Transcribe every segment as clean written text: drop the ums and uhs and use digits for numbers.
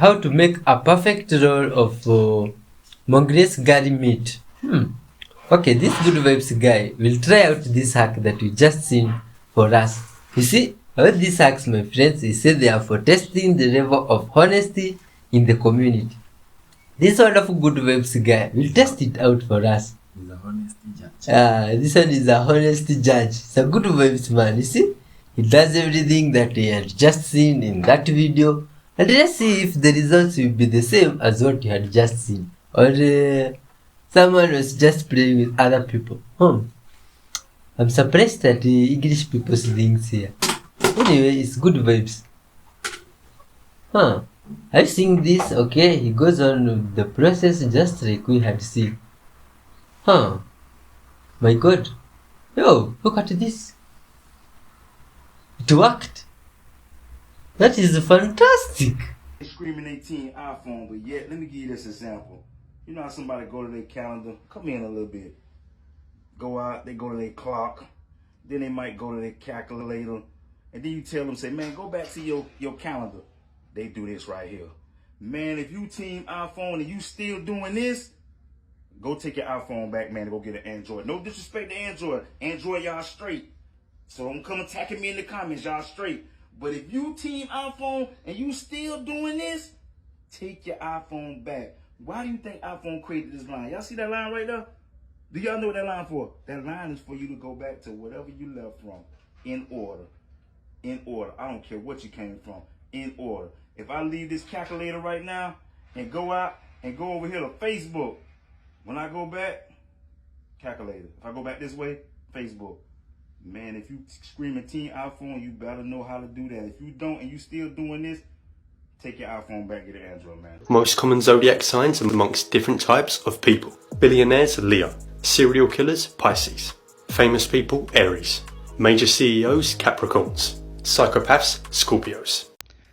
how to make a perfect roll of mongoose curry meat. Okay, this good vibes guy will try out this hack that we just seen for us. You see, all these hacks, my friends, he said they are for testing the level of honesty in the community. This wonderful good vibes guy will test it out for us. He's a honesty judge. This one is a honesty judge. It's a good vibes man, you see? He does everything that he had just seen in that video. And let's see if the results will be the same as what you had just seen. Or someone was just playing with other people. I'm surprised at the English people's things here. Anyway, it's good vibes. I've seen this. Okay, he goes on with the process just like we had seen. My god. Yo, look at this. It worked. That is fantastic. Screaming 18 iPhone, but yet, let me give you this example. You know how somebody go to their calendar, come in a little bit, go out, they go to their clock, then they might go to their calculator, and then you tell them, say, man, go back to your calendar. They do this right here. Man, if you team iPhone and you still doing this, go take your iPhone back, man, and go get an Android. No disrespect to Android. Android, y'all straight. So don't come attacking me in the comments, y'all straight. But if you team iPhone and you still doing this, take your iPhone back. Why do you think iPhone created this line? Y'all see that line right there? Do y'all know what that line for? That line is for you to go back to whatever you left from in order. In order. I don't care what you came from. In order. If I leave this calculator right now and go out and go over here to Facebook, when I go back, calculator. If I go back this way, Facebook. Man, if you screaming Team iPhone, you better know how to do that. If you don't and you still doing this, take your iPhone back, get an Android, man. Most common zodiac signs amongst different types of people. Billionaires, Leo. Serial killers, Pisces. Famous people, Aries. Major CEOs, Capricorns. Psychopaths, Scorpios.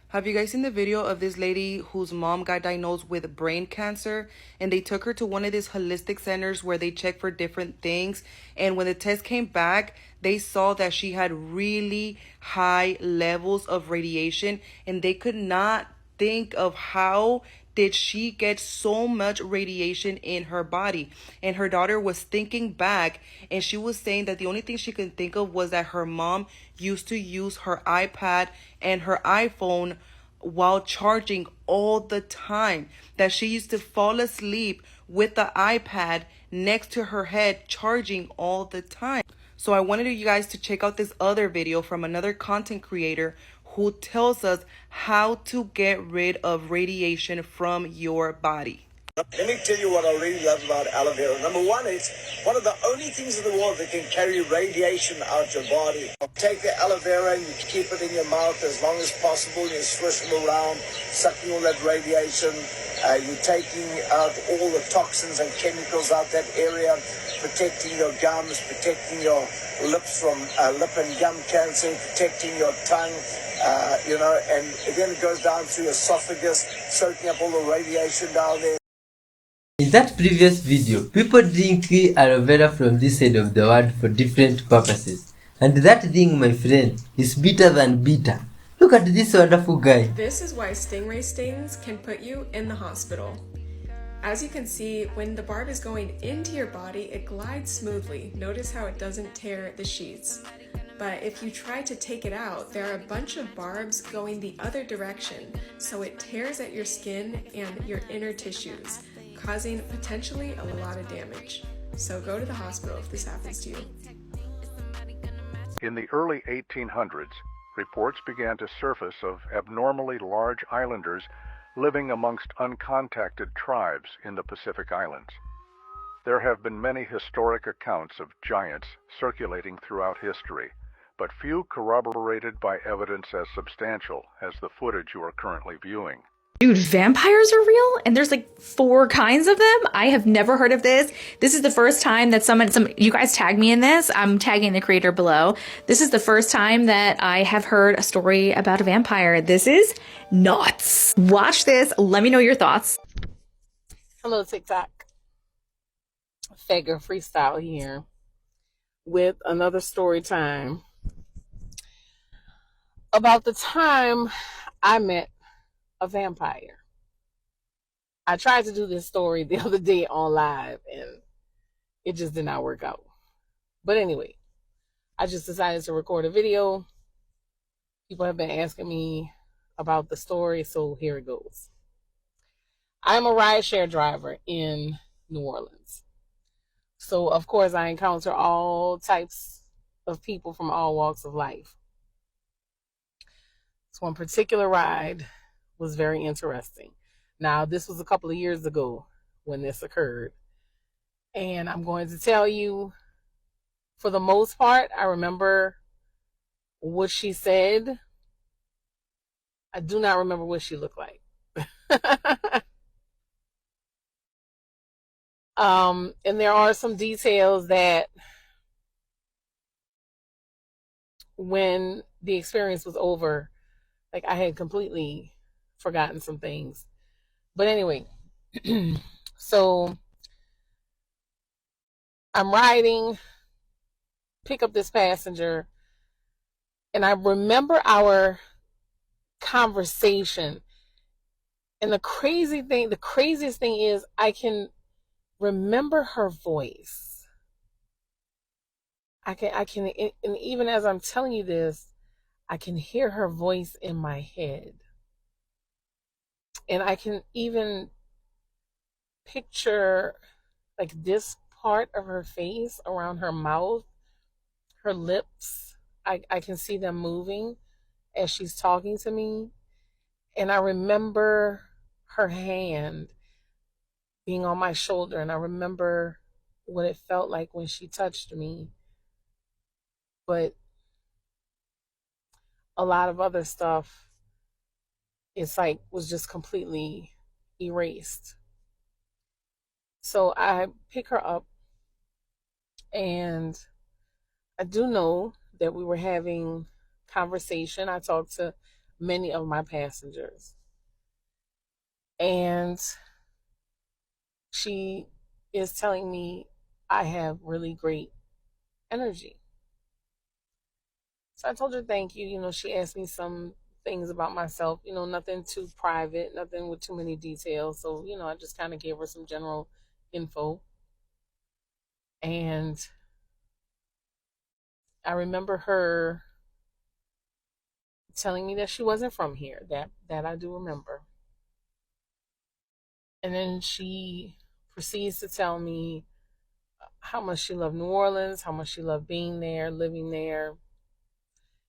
Have you guys seen the video of this lady whose mom got diagnosed with brain cancer, and they took her to one of these holistic centers where they check for different things, and when the test came back, they saw that she had really high levels of radiation, and they could not think of how did she get so much radiation in her body. And her daughter was thinking back, and she was saying that the only thing she could think of was that her mom used to use her iPad and her iPhone while charging all the time, that she used to fall asleep with the iPad next to her head charging all the time. So I wanted you guys to check out this other video from another content creator who tells us how to get rid of radiation from your body. Let me tell you what I really love about aloe vera. Number one, it's one of the only things in the world that can carry radiation out your body. Take the aloe vera and you keep it in your mouth as long as possible. You swish them around, sucking all that radiation. You're taking out all the toxins and chemicals out that area, protecting your gums, protecting your lips from lip and gum cancer, protecting your tongue, and then it goes down through your esophagus, soaking up all the radiation down there. In that previous video, people drink aloe vera from this side of the world for different purposes. And that thing, my friend, is bitter than bitter. Look at this wonderful guy. This is why stingray stings can put you in the hospital. As you can see, when the barb is going into your body, it glides smoothly. Notice how it doesn't tear the sheets. But if you try to take it out, there are a bunch of barbs going the other direction, so it tears at your skin and your inner tissues, causing potentially a lot of damage. So go to the hospital if this happens to you. In the early 1800s, reports began to surface of abnormally large islanders living amongst uncontacted tribes in the Pacific Islands. There have been many historic accounts of giants circulating throughout history, but few corroborated by evidence as substantial as the footage you are currently viewing. Dude, vampires are real? And there's like 4 kinds of them? I have never heard of this. This is the first time that you guys tag me in this. I'm tagging the creator below. This is the first time that I have heard a story about a vampire. This is nuts. Watch this. Let me know your thoughts. Hello, TikTok. Fagger Freestyle here with another story time. About the time I met a vampire. I tried to do this story the other day on live and it just did not work out. But anyway, I just decided to record a video. People have been asking me about the story, so here it goes. I'm a rideshare driver in New Orleans. So, of course, I encounter all types of people from all walks of life. This one particular ride was very interesting. Now, this was a couple of years ago when this occurred. And I'm going to tell you, for the most part, I remember what she said. I do not remember what she looked like. And there are some details that when the experience was over, like I had completely forgotten some things. But anyway, so I'm riding, pick up this passenger, and I remember our conversation. And the craziest thing is I can remember her voice. I can, and even as I'm telling you this, I can hear her voice in my head. And I can even picture like this part of her face around her mouth, her lips. I can see them moving as she's talking to me. And I remember her hand being on my shoulder, and I remember what it felt like when she touched me. But a lot of other stuff, it's like was just completely erased. So I pick her up, and I do know that we were having conversation. I talked to many of my passengers, and she is telling me I have really great energy. So I told her thank you. You know, she asked me some things about myself, you know, nothing too private, nothing with too many details. So, you know, I just kind of gave her some general info. And I remember her telling me that she wasn't from here. That I do remember. And then she proceeds to tell me how much she loved New Orleans, how much she loved being there, living there,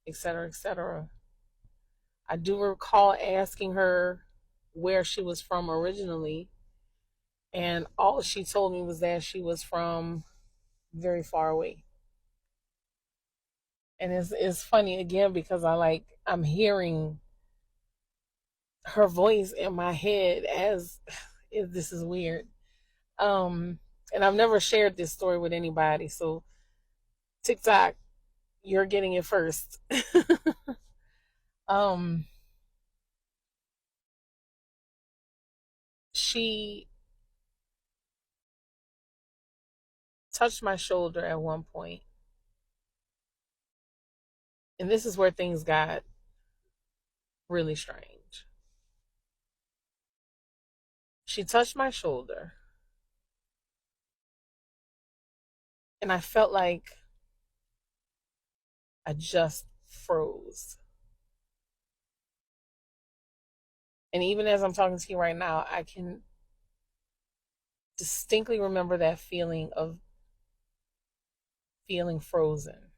etc., etc. I do recall asking her where she was from originally, and all she told me was that she was from very far away. And it's funny again because I'm hearing her voice in my head as this is weird. And I've never shared this story with anybody, so TikTok, you're getting it first. She touched my shoulder at one point, and this is where things got really strange. She touched my shoulder, and I felt like I just froze. And even as I'm talking to you right now, I can distinctly remember that feeling of feeling frozen.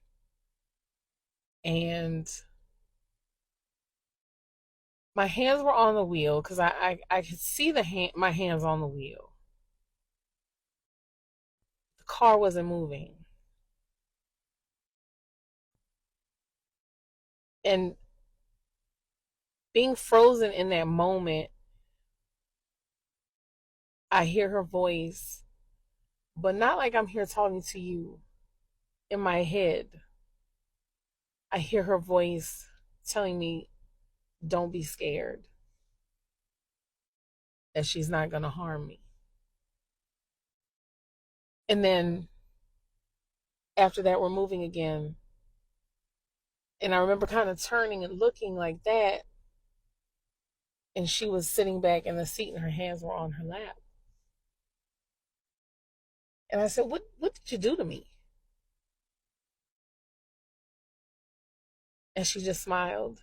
And my hands were on the wheel because I could see my hands on the wheel. The car wasn't moving. And being frozen in that moment, I hear her voice, but not like I'm here talking to you. In my head, I hear her voice telling me, don't be scared, that she's not going to harm me. And then after that, we're moving again. And I remember kind of turning and looking like that. And she was sitting back in the seat and her hands were on her lap. And I said, what did you do to me? And she just smiled.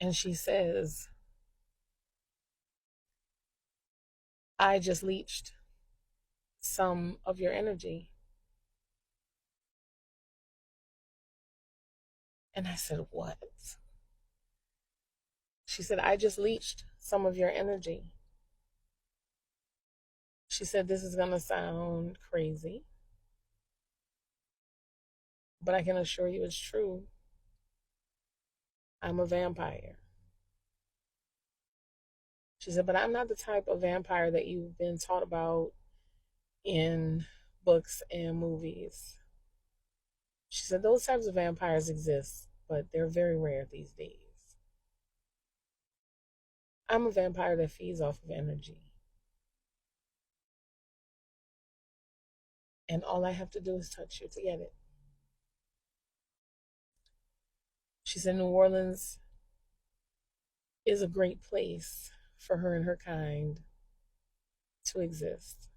And she says, I just leached some of your energy. And I said, what? She said, I just leached some of your energy. She said, this is going to sound crazy, but I can assure you it's true. I'm a vampire. She said, but I'm not the type of vampire that you've been taught about in books and movies. She said, those types of vampires exist, but they're very rare these days. I'm a vampire that feeds off of energy. And all I have to do is touch you to get it. She said, New Orleans is a great place for her and her kind to exist.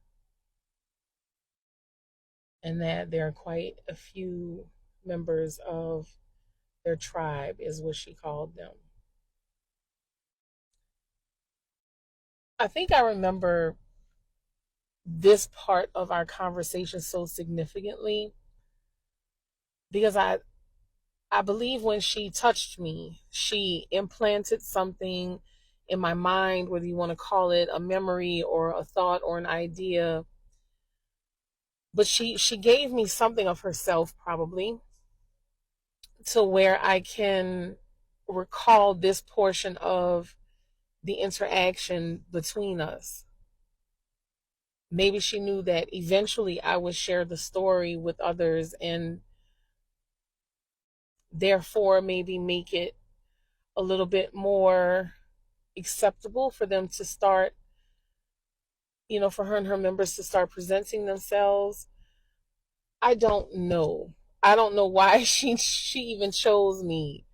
And that there are quite a few members of their tribe, is what she called them. I think I remember this part of our conversation so significantly because I believe when she touched me, she implanted something in my mind, whether you want to call it a memory or a thought or an idea. But she gave me something of herself, probably, to where I can recall this portion of the interaction between us. Maybe she knew that eventually I would share the story with others and therefore maybe make it a little bit more acceptable for them to start, for her and her members to start presenting themselves. I don't know. I don't know why she even chose me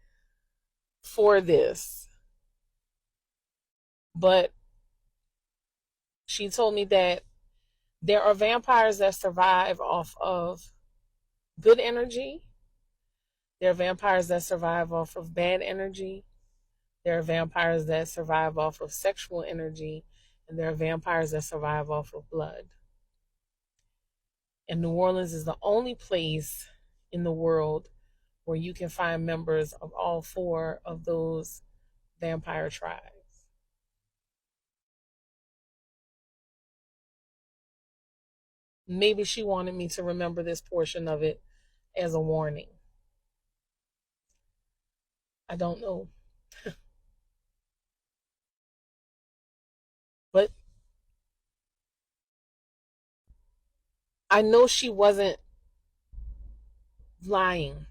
for this. But she told me that there are vampires that survive off of good energy. There are vampires that survive off of bad energy. There are vampires that survive off of sexual energy. And there are vampires that survive off of blood. And New Orleans is the only place in the world where you can find members of all four of those vampire tribes. Maybe she wanted me to remember this portion of it as a warning. I don't know. But I know she wasn't lying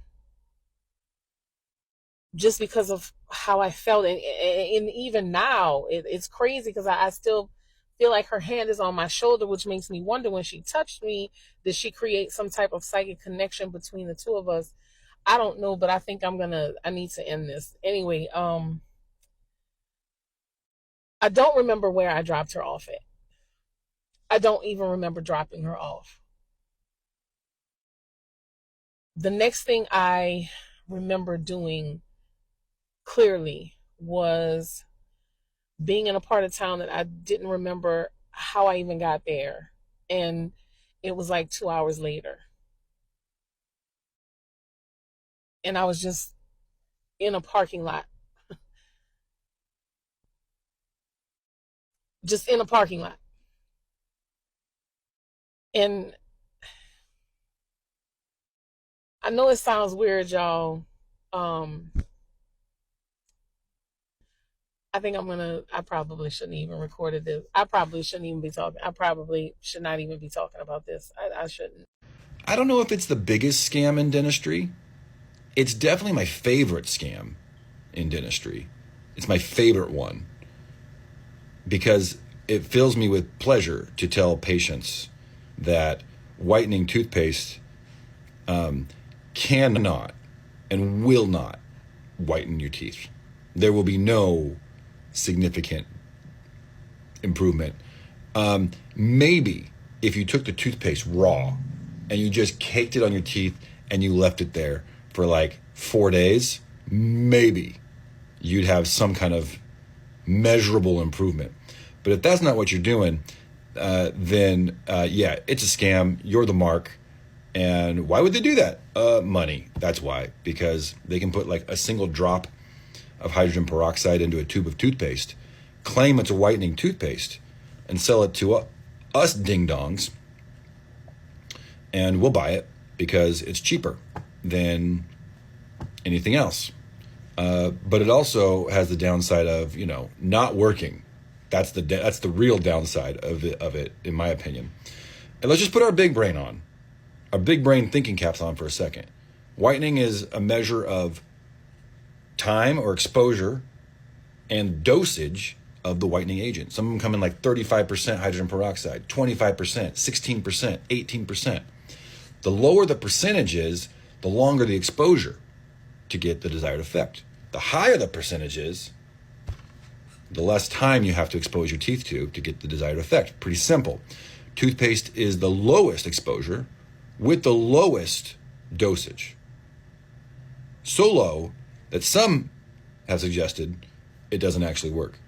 just because of how I felt. And even now, it's crazy because I still feel like her hand is on my shoulder, which makes me wonder, when she touched me, did she create some type of psychic connection between the two of us? I don't know, but I think I need to end this. Anyway, I don't remember where I dropped her off at. I don't even remember dropping her off. The next thing I remember doing clearly was being in a part of town that I didn't remember how I even got there. And it was like 2 hours later. And I was just in a parking lot. Just in a parking lot. And I know it sounds weird, y'all. I think I probably shouldn't even recorded this. I probably shouldn't even be talking. I probably should not even be talking about this. I shouldn't. I don't know if it's the biggest scam in dentistry. It's definitely my favorite scam in dentistry. It's my favorite one because it fills me with pleasure to tell patients that whitening toothpaste cannot and will not whiten your teeth. There will be no significant improvement. Maybe if you took the toothpaste raw and you just caked it on your teeth and you left it there for like 4 days, maybe you'd have some kind of measurable improvement. But if that's not what you're doing, then yeah, it's a scam. You're the mark. And why would they do that? Money. That's why. Because they can put like a single drop of hydrogen peroxide into a tube of toothpaste, claim it's a whitening toothpaste, and sell it to us ding-dongs, and we'll buy it because it's cheaper than anything else. But it also has the downside of, not working. That's the real downside of it, in my opinion. And let's just put our big brain on. Our big brain thinking caps on for a second. Whitening is a measure of time or exposure and dosage of the whitening agent. Some of them come in like 35% hydrogen peroxide, 25%, 16%, 18%. The lower the percentage is, the longer the exposure to get the desired effect. The higher the percentage is, the less time you have to expose your teeth to get the desired effect. Pretty simple. Toothpaste is the lowest exposure with the lowest dosage. So low that some have suggested it doesn't actually work.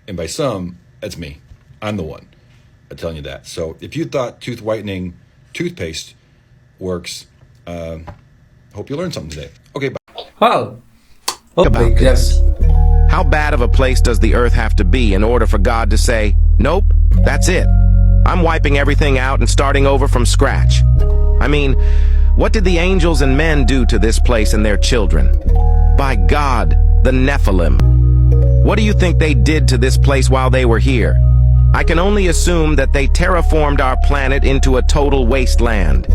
And by some, that's me. I'm the one. I'm telling you that. So if you thought tooth whitening toothpaste works, hope you learned something today. Okay, bye. Wow. Think about this. How bad of a place does the earth have to be in order for God to say, nope, that's it. I'm wiping everything out and starting over from scratch. I mean, what did the angels and men do to this place and their children? By God, the Nephilim. What do you think they did to this place while they were here? I can only assume that they terraformed our planet into a total wasteland.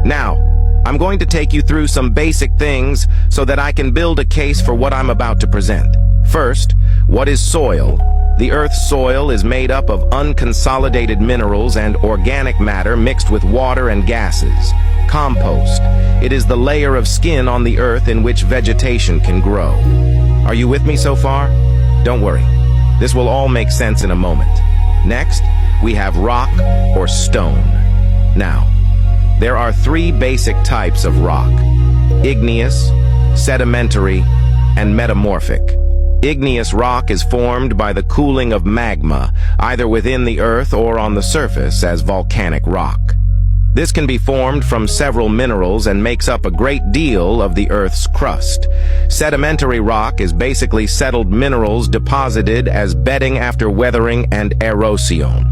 Now, I'm going to take you through some basic things so that I can build a case for what I'm about to present. First, what is soil? The Earth's soil is made up of unconsolidated minerals and organic matter mixed with water and gases. Compost. It is the layer of skin on the Earth in which vegetation can grow. Are you with me so far? Don't worry. This will all make sense in a moment. Next, we have rock or stone. Now, there are three basic types of rock: igneous, sedimentary, and metamorphic. Igneous rock is formed by the cooling of magma, either within the earth or on the surface as volcanic rock. This can be formed from several minerals and makes up a great deal of the Earth's crust. Sedimentary rock is basically settled minerals deposited as bedding after weathering and erosion.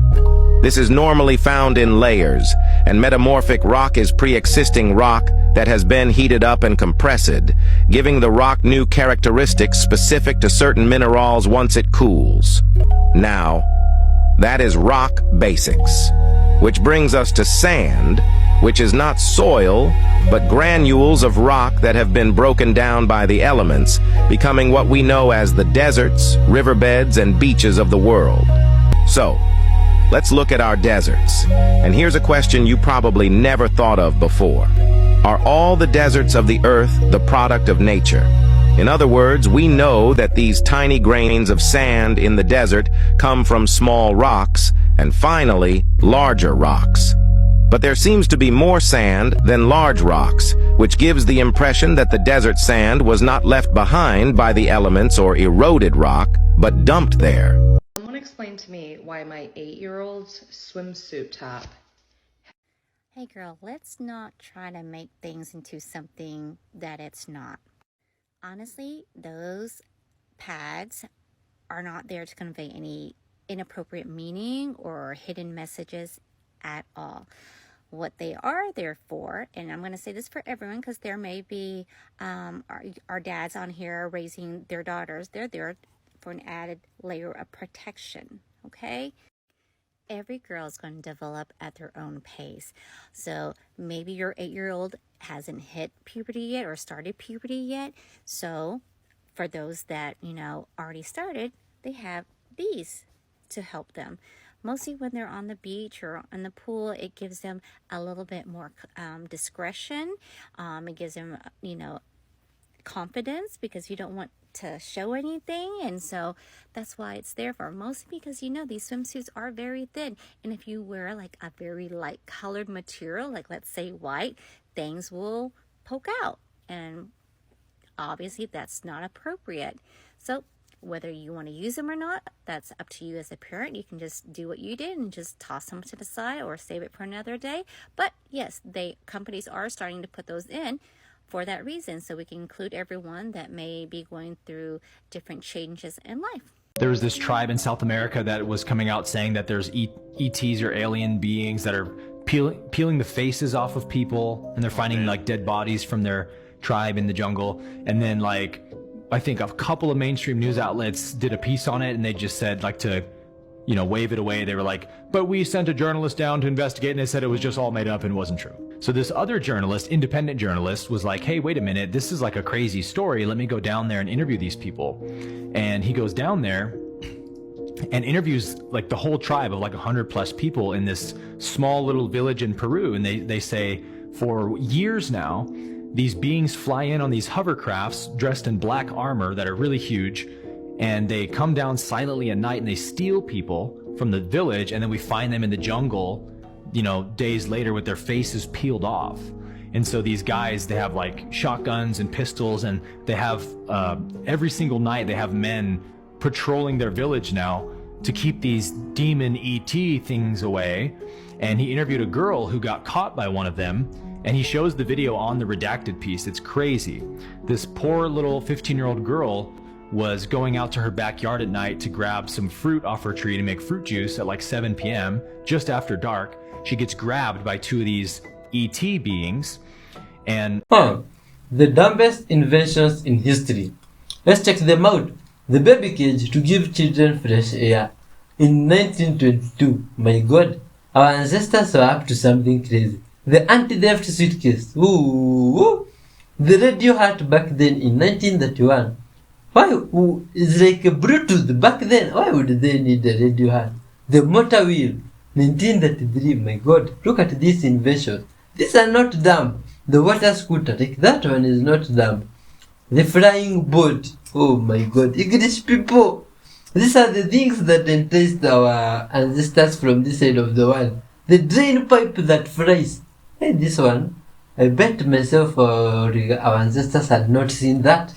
This is normally found in layers, and metamorphic rock is pre-existing rock that has been heated up and compressed, giving the rock new characteristics specific to certain minerals once it cools. Now, that is rock basics. Which brings us to sand, which is not soil, but granules of rock that have been broken down by the elements, becoming what we know as the deserts, riverbeds, and beaches of the world. So, let's look at our deserts. And here's a question you probably never thought of before. Are all the deserts of the earth the product of nature? In other words, we know that these tiny grains of sand in the desert come from small rocks, and finally, larger rocks. But there seems to be more sand than large rocks, which gives the impression that the desert sand was not left behind by the elements or eroded rock, but dumped there. Someone explain to me why my 8-year-old's swimsuit top. Hey girl, let's not try to make things into something that it's not. Honestly, those pads are not there to convey any inappropriate meaning or hidden messages at all. What they are there for, and I'm going to say this for everyone because there may be our dads on here raising their daughters, they're there for an added layer of protection, okay? Every girl is going to develop at their own pace. So maybe your 8-year-old hasn't hit puberty yet or started puberty yet. So for those that, already started, they have these to help them. Mostly when they're on the beach or in the pool, it gives them a little bit more discretion. It gives them, confidence because you don't want to show anything. And so that's why it's there for, mostly because, you know, these swimsuits are very thin. And if you wear like a very light colored material, like let's say white, things will poke out. And obviously that's not appropriate. So whether you want to use them or not, that's up to you as a parent. You can just do what you did and just toss them to the side or save it for another day. But yes, companies are starting to put those in for that reason, so we can include everyone that may be going through different changes in life. There was this tribe in South America that was coming out saying that there's ETs or alien beings that are peeling the faces off of people, and they're finding like dead bodies from their tribe in the jungle. And then like I think a couple of mainstream news outlets did a piece on it, and they just said, like, to, you know, wave it away. They were like, but we sent a journalist down to investigate, and they said it was just all made up and wasn't true. So this other journalist, independent journalist, was like, hey, wait a minute, this is like a crazy story. Let me go down there and interview these people. And he goes down there and interviews like the whole tribe of like 100+ people in this small little village in Peru. And they say for years now, these beings fly in on these hovercrafts dressed in black armor that are really huge, and they come down silently at night and they steal people from the village, and then we find them in the jungle, you know, days later with their faces peeled off. And so these guys, they have like shotguns and pistols, and they have every single night they have men patrolling their village now to keep these demon ET things away. And he interviewed a girl who got caught by one of them, and he shows the video on the redacted piece. It's crazy. This poor little 15-year-old girl was going out to her backyard at night to grab some fruit off her tree to make fruit juice at like 7 p.m. just after dark. She gets grabbed by two of these ET beings, and the dumbest inventions in history. Let's check them out. The baby cage to give children fresh air. In 1922, my God, our ancestors were up to something crazy. The anti-theft suitcase. Ooh. The radio hat back then in 1931. Why? It's like a Bluetooth back then. Why would they need a radio hat? The motor wheel. 1933. My God. Look at this invention. These are not dumb. The water scooter. Like that one is not dumb. The flying boat. Oh my God. English people. These are the things that enticed our ancestors from this side of the world. The drain pipe that flies. Hey, this one, I bet myself our ancestors had not seen that.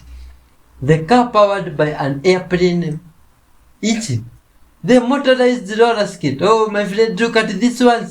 The car powered by an airplane engine. The motorized roller skate. Oh, my friend, look at this one.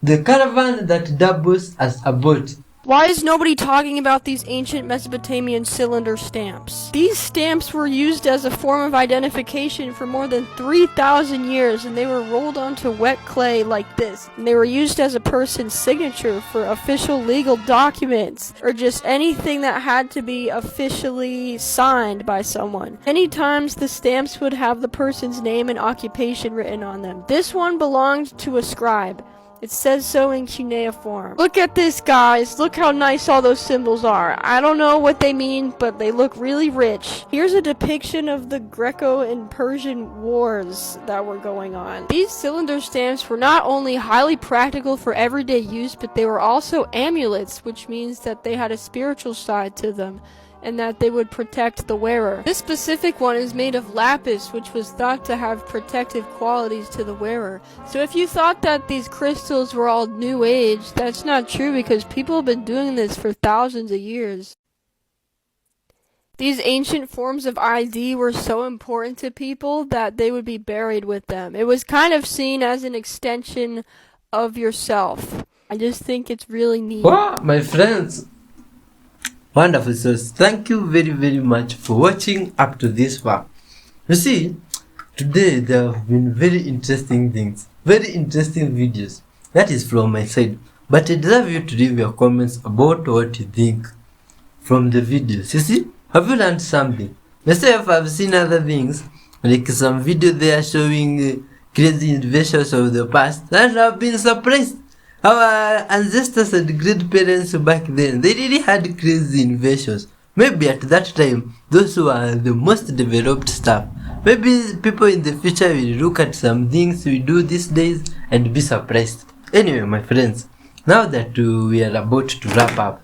The caravan that doubles as a boat. Why is nobody talking about these ancient Mesopotamian cylinder stamps? These stamps were used as a form of identification for more than 3,000 years, and they were rolled onto wet clay like this. And they were used as a person's signature for official legal documents, or just anything that had to be officially signed by someone. Many times the stamps would have the person's name and occupation written on them. This one belonged to a scribe. It says so in cuneiform. Look at this, guys. Look how nice all those symbols are. I don't know what they mean, but they look really rich. Here's a depiction of the Greco and Persian wars that were going on. These cylinder stamps were not only highly practical for everyday use, but they were also amulets, which means that they had a spiritual side to them, and that they would protect the wearer. This specific one is made of lapis, which was thought to have protective qualities to the wearer. So if you thought that these crystals were all new age, that's not true, because people have been doing this for thousands of years. These ancient forms of ID were so important to people that they would be buried with them. It was kind of seen as an extension of yourself. I just think it's really neat. Wow, my friends. Wonderful. So thank you very, very much for watching up to this far. You see, today there have been very interesting things, very interesting videos. That is from my side. But I'd love you to leave your comments about what you think from the videos. You see, have you learned something? Myself, I've seen other things, like some video there showing crazy inventions of the past, and I've been surprised. Our ancestors and grandparents back then, they really had crazy inventions. Maybe at that time, those were the most developed stuff. Maybe people in the future will look at some things we do these days and be surprised. Anyway, my friends, now that we are about to wrap up,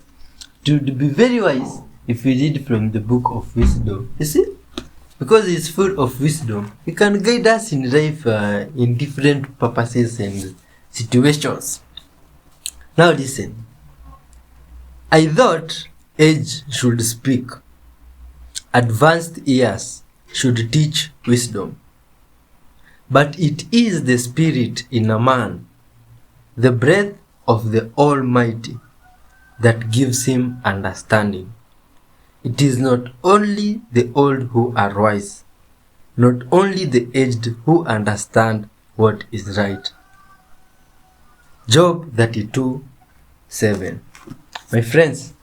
it would be very wise if we read from the book of wisdom. You see? Because it's full of wisdom, it can guide us in life in different purposes and situations. Now listen. I thought age should speak. Advanced years should teach wisdom. But it is the spirit in a man, the breath of the Almighty, that gives him understanding. It is not only the old who are wise, not only the aged who understand what is right. Job 32:7. My friends,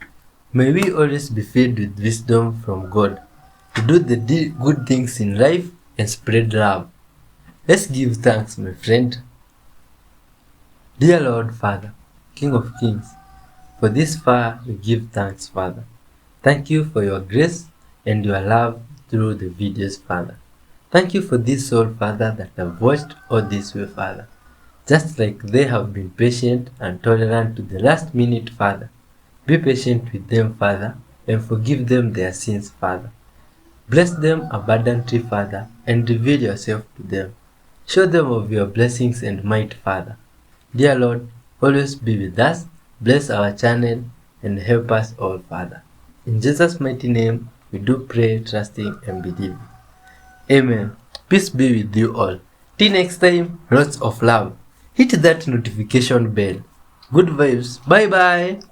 may we always be filled with wisdom from God to do the good things in life and spread love. Let's give thanks, my friend. Dear Lord Father, King of Kings, for this far we give thanks, Father. Thank you for your grace and your love through the videos, Father. Thank you for this soul, Father, that have watched all this way, Father. Just like they have been patient and tolerant to the last minute, Father. Be patient with them, Father, and forgive them their sins, Father. Bless them abundantly, Father, and reveal yourself to them. Show them of your blessings and might, Father. Dear Lord, always be with us, bless our channel, and help us all, Father. In Jesus' mighty name, we do pray, trusting, and believing. Amen. Peace be with you all. Till next time, lots of love. Hit that notification bell. Good vibes. Bye-bye.